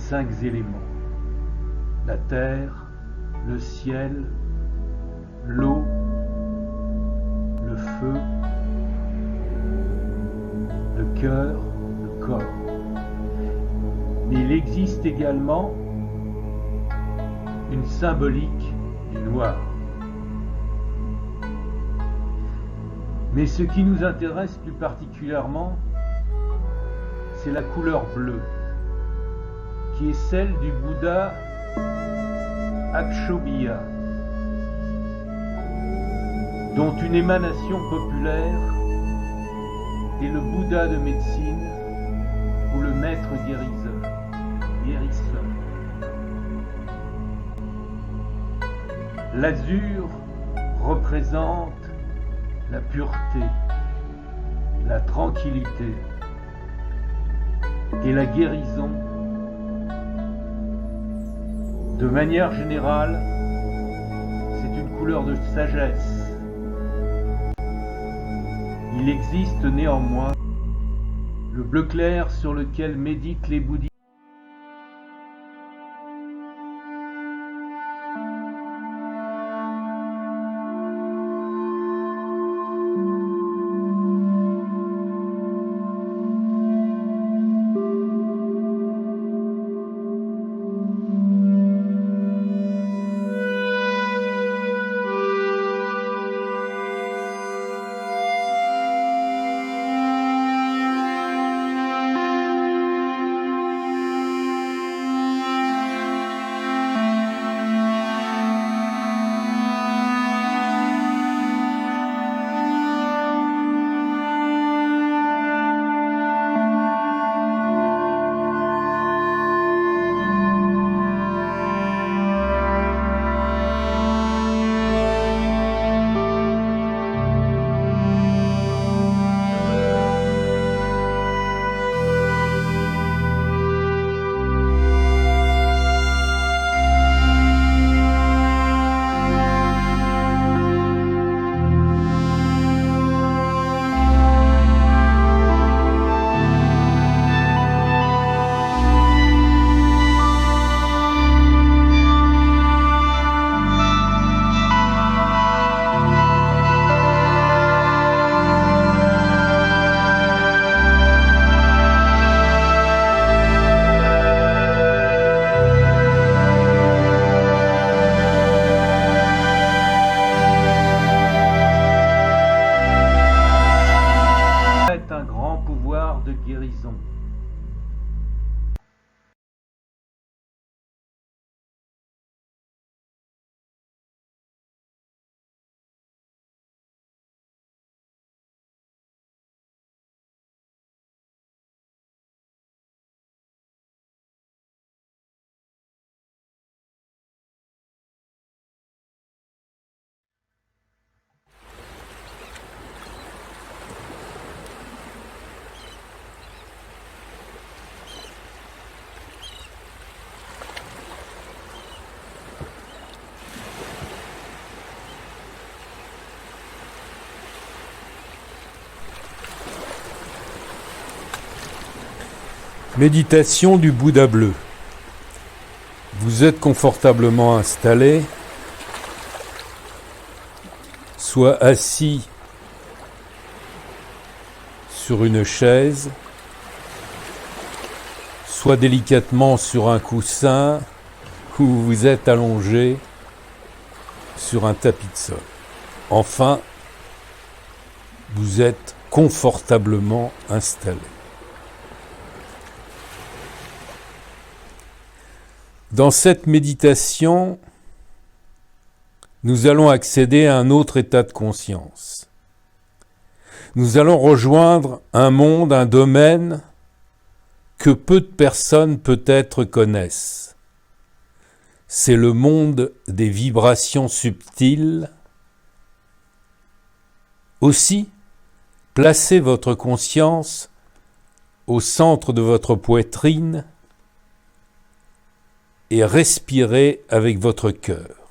5 éléments: la terre, le ciel, l'eau, le feu, le cœur, le corps. Mais il existe également une symbolique du noir. Mais ce qui nous intéresse plus particulièrement, c'est la couleur bleue, qui est celle du Bouddha Akshobhya, dont une émanation populaire est le Bouddha de médecine ou le maître guérisseur. L'azur représente la pureté, la tranquillité et la guérison. De manière générale, c'est une couleur de sagesse. Il existe néanmoins le bleu clair sur lequel méditent les bouddhistes. Un grand pouvoir de guérison. Méditation du Bouddha bleu. Vous êtes confortablement installé, soit assis sur une chaise, soit délicatement sur un coussin, ou vous êtes allongé sur un tapis de sol. Enfin, vous êtes confortablement installé. Dans cette méditation, nous allons accéder à un autre état de conscience. Nous allons rejoindre un monde, un domaine que peu de personnes peut-être connaissent. C'est le monde des vibrations subtiles. Aussi, placez votre conscience au centre de votre poitrine et respirez avec votre cœur.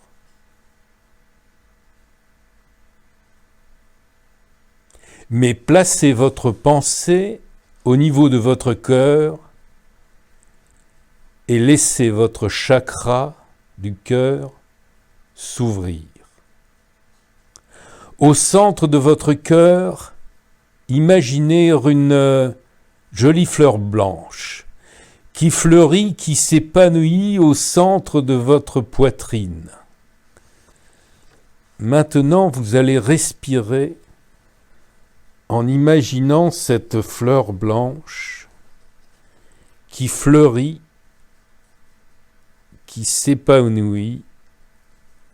Mais placez votre pensée au niveau de votre cœur et laissez votre chakra du cœur s'ouvrir. Au centre de votre cœur, imaginez une jolie fleur blanche qui fleurit, qui s'épanouit au centre de votre poitrine. Maintenant, vous allez respirer en imaginant cette fleur blanche qui fleurit, qui s'épanouit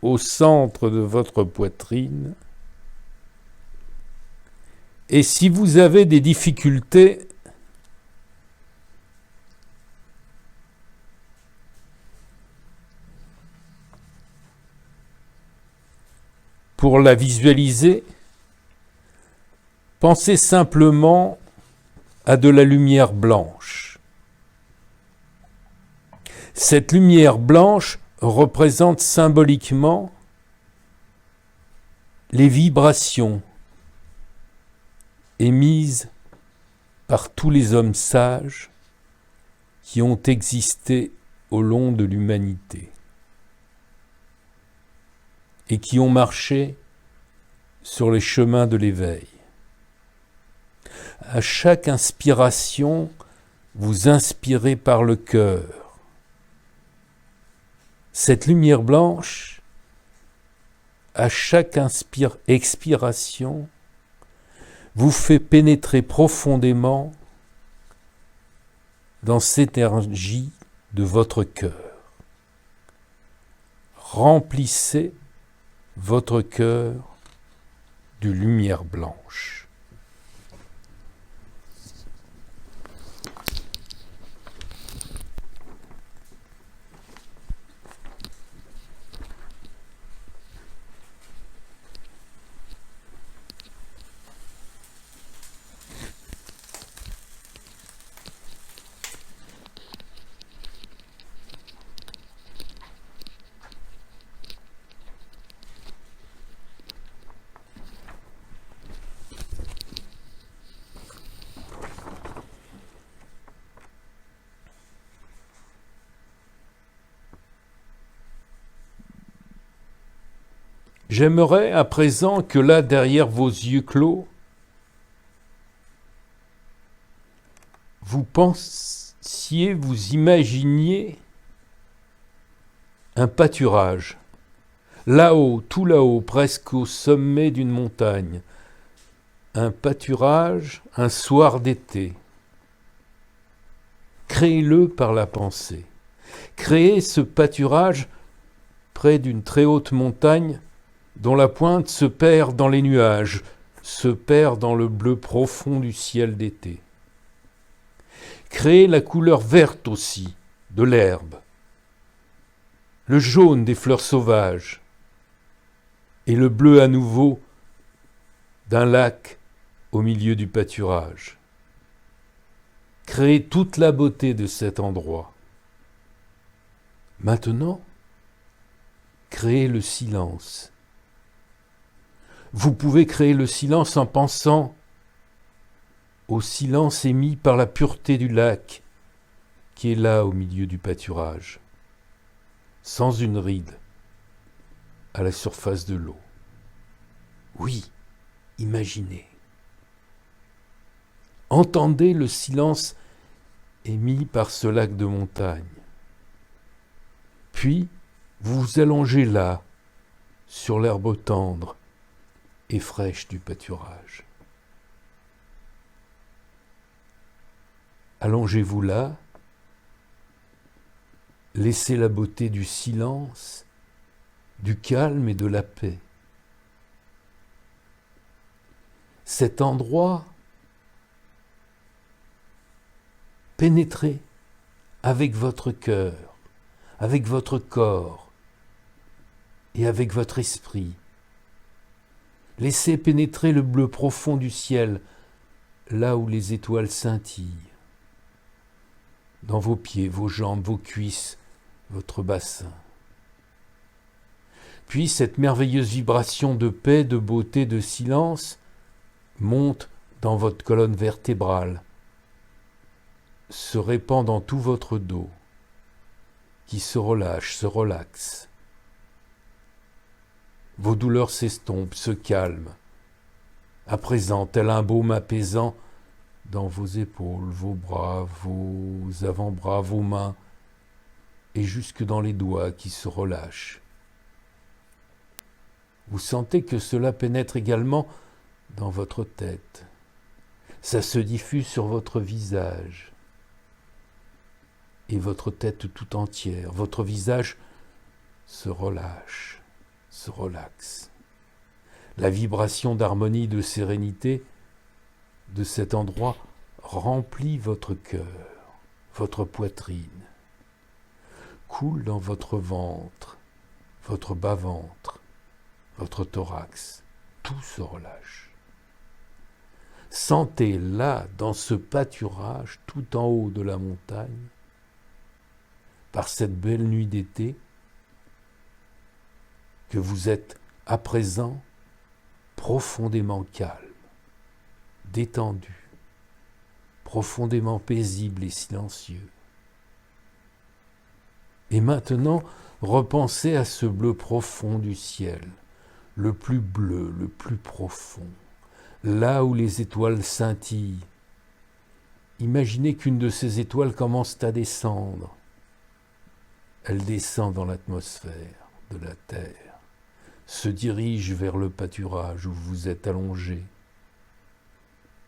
au centre de votre poitrine. Et si vous avez des difficultés, pour la visualiser, pensez simplement à de la lumière blanche. Cette lumière blanche représente symboliquement les vibrations émises par tous les hommes sages qui ont existé au long de l'humanité et qui ont marché sur les chemins de l'éveil. À chaque inspiration, vous inspirez par le cœur. Cette lumière blanche, à chaque expiration, vous fait pénétrer profondément dans cette énergie de votre cœur. Remplissez votre cœur de lumière blanche. J'aimerais à présent que là, derrière vos yeux clos, vous pensiez, vous imaginiez un pâturage, là-haut, tout là-haut, presque au sommet d'une montagne, un pâturage, un soir d'été. Créez-le par la pensée. Créez ce pâturage près d'une très haute montagne dont la pointe se perd dans les nuages, se perd dans le bleu profond du ciel d'été. Créez la couleur verte aussi de l'herbe, le jaune des fleurs sauvages, et le bleu à nouveau d'un lac au milieu du pâturage. Créez toute la beauté de cet endroit. Maintenant, créez le silence. Vous pouvez créer le silence en pensant au silence émis par la pureté du lac qui est là au milieu du pâturage, sans une ride, à la surface de l'eau. Oui, imaginez. Entendez le silence émis par ce lac de montagne. Puis, vous vous allongez là, sur l'herbe tendre et fraîche du pâturage. Allongez-vous là, laissez la beauté du silence, du calme et de la paix. Cet endroit, pénétrez avec votre cœur, avec votre corps et avec votre esprit. Laissez pénétrer le bleu profond du ciel, là où les étoiles scintillent. Dans vos pieds, vos jambes, vos cuisses, votre bassin. Puis cette merveilleuse vibration de paix, de beauté, de silence monte dans votre colonne vertébrale, se répand dans tout votre dos, qui se relâche, se relaxe. Vos douleurs s'estompent, se calment. À présent, tel un baume apaisant, dans vos épaules, vos bras, vos avant-bras, vos mains, et jusque dans les doigts qui se relâchent. Vous sentez que cela pénètre également dans votre tête. Ça se diffuse sur votre visage et votre tête tout entière. Votre visage se relâche, se relaxe. La vibration d'harmonie, de sérénité de cet endroit remplit votre cœur, votre poitrine, coule dans votre ventre, votre bas-ventre, votre thorax. Tout se relâche. Sentez là, dans ce pâturage, tout en haut de la montagne, par cette belle nuit d'été, que vous êtes à présent profondément calme, détendu, profondément paisible et silencieux. Et maintenant, repensez à ce bleu profond du ciel, le plus bleu, le plus profond, là où les étoiles scintillent. Imaginez qu'une de ces étoiles commence à descendre. Elle descend dans l'atmosphère de la Terre, se dirige vers le pâturage où vous êtes allongé.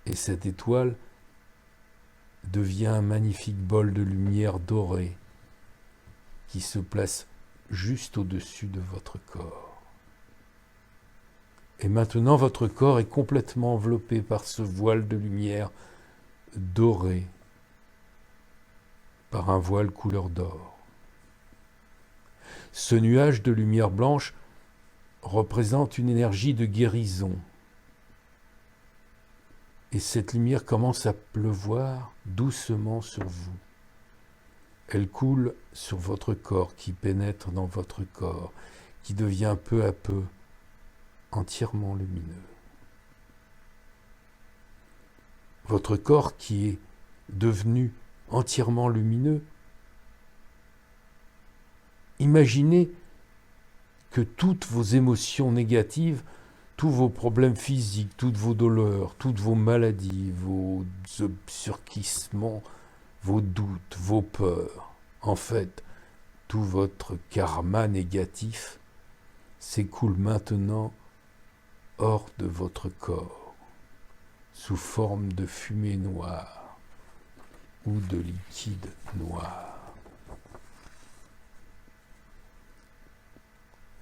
Et cette étoile devient un magnifique bol de lumière dorée qui se place juste au-dessus de votre corps. Et maintenant, votre corps est complètement enveloppé par ce voile de lumière doré, par un voile couleur d'or. Ce nuage de lumière blanche représente une énergie de guérison. Et cette lumière commence à pleuvoir doucement sur vous. Elle coule sur votre corps, qui pénètre dans votre corps, qui devient peu à peu entièrement lumineux. Votre corps qui est devenu entièrement lumineux, imaginez que toutes vos émotions négatives, tous vos problèmes physiques, toutes vos douleurs, toutes vos maladies, vos obscurcissements, vos doutes, vos peurs, en fait, tout votre karma négatif s'écoule maintenant hors de votre corps, sous forme de fumée noire ou de liquide noir.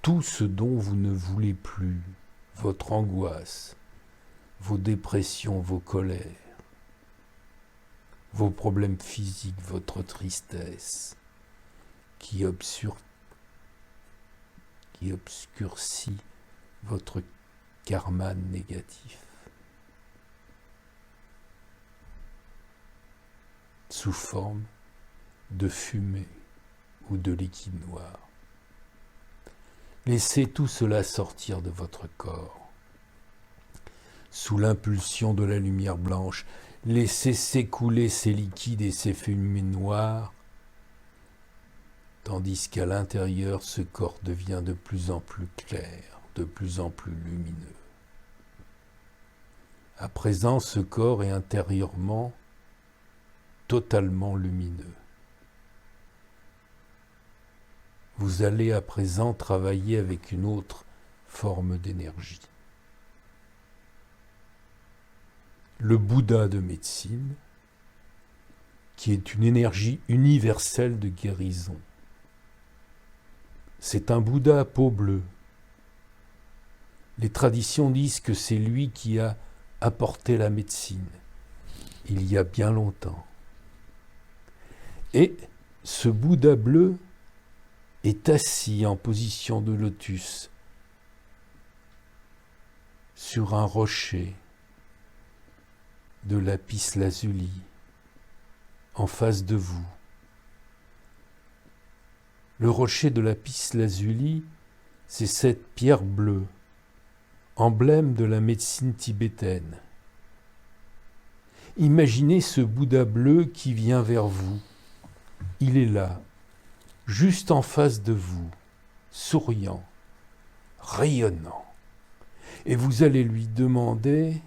Tout ce dont vous ne voulez plus, votre angoisse, vos dépressions, vos colères, vos problèmes physiques, votre tristesse, qui obscurcit votre karma négatif, sous forme de fumée ou de liquide noir. Laissez tout cela sortir de votre corps. Sous l'impulsion de la lumière blanche, laissez s'écouler ces liquides et ces fumées noires, tandis qu'à l'intérieur, ce corps devient de plus en plus clair, de plus en plus lumineux. À présent, ce corps est intérieurement totalement lumineux. Vous allez à présent travailler avec une autre forme d'énergie. Le Bouddha de médecine, qui est une énergie universelle de guérison. C'est un Bouddha à peau bleue. Les traditions disent que c'est lui qui a apporté la médecine, il y a bien longtemps. Et ce Bouddha bleu est assis en position de lotus sur un rocher de lapis-lazuli en face de vous. Le rocher de lapis-lazuli, c'est cette pierre bleue, emblème de la médecine tibétaine. Imaginez ce Bouddha bleu qui vient vers vous. Il est là, juste en face de vous, souriant, rayonnant. Et vous allez lui demander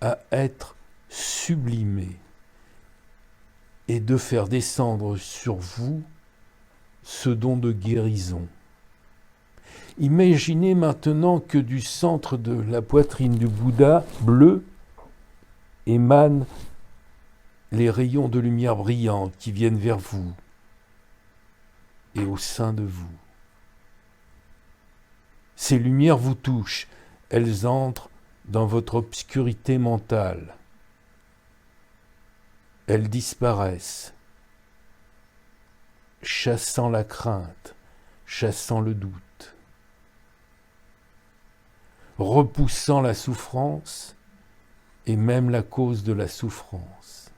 à être sublimé et de faire descendre sur vous ce don de guérison. Imaginez maintenant que du centre de la poitrine du Bouddha bleu émanent les rayons de lumière brillante qui viennent vers vous et au sein de vous. Ces lumières vous touchent, elles entrent dans votre obscurité mentale. Elles disparaissent, chassant la crainte, chassant le doute, repoussant la souffrance et même la cause de la souffrance.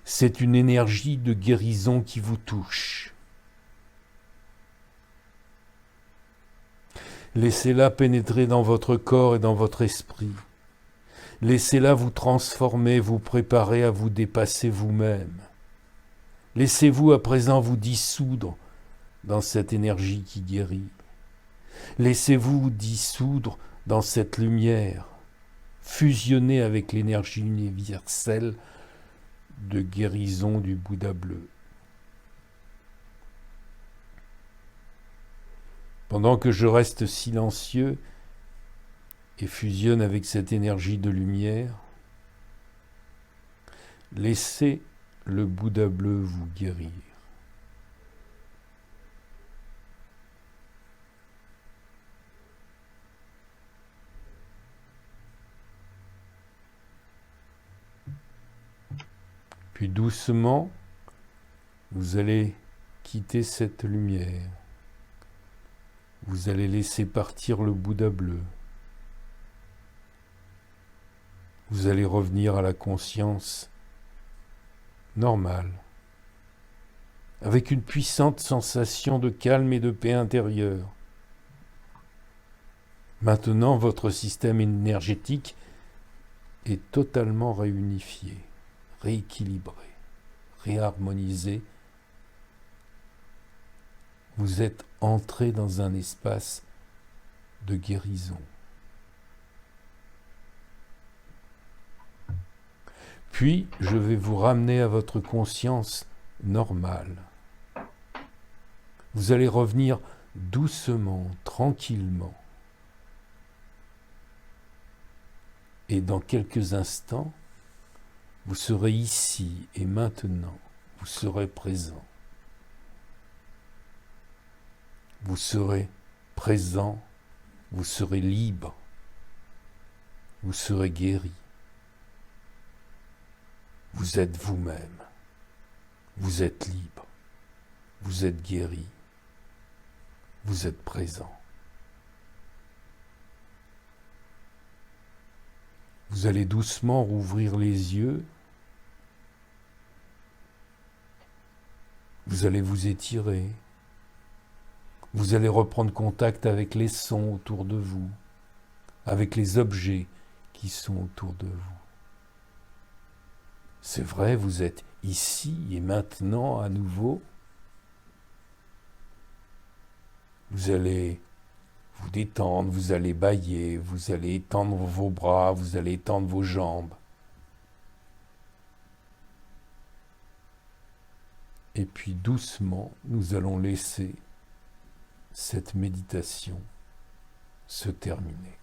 C'est une énergie de guérison qui vous touche. Laissez-la pénétrer dans votre corps et dans votre esprit. Laissez-la vous transformer, vous préparer à vous dépasser vous-même. Laissez-vous à présent vous dissoudre dans cette énergie qui guérit. Laissez-vous vous dissoudre dans cette lumière, fusionner avec l'énergie universelle de guérison du Bouddha bleu. Pendant que je reste silencieux et fusionne avec cette énergie de lumière, laissez le Bouddha bleu vous guérir. Puis doucement, vous allez quitter cette lumière. Vous allez laisser partir le Bouddha bleu. Vous allez revenir à la conscience normale, avec une puissante sensation de calme et de paix intérieure. Maintenant, votre système énergétique est totalement réunifié, rééquilibré, réharmonisé. Vous êtes entré dans un espace de guérison. Puis, je vais vous ramener à votre conscience normale. Vous allez revenir doucement, tranquillement. Et dans quelques instants, vous serez ici et maintenant. Vous serez présent. Vous serez présent, vous serez libre, vous serez guéri. Vous êtes vous-même, vous êtes libre, vous êtes guéri, vous êtes présent. Vous allez doucement rouvrir les yeux, vous allez vous étirer. Vous allez reprendre contact avec les sons autour de vous, avec les objets qui sont autour de vous. C'est vrai, vous êtes ici et maintenant à nouveau. Vous allez vous détendre, vous allez bâiller, vous allez étendre vos bras, vous allez étendre vos jambes. Et puis doucement, nous allons laisser cette méditation se terminer.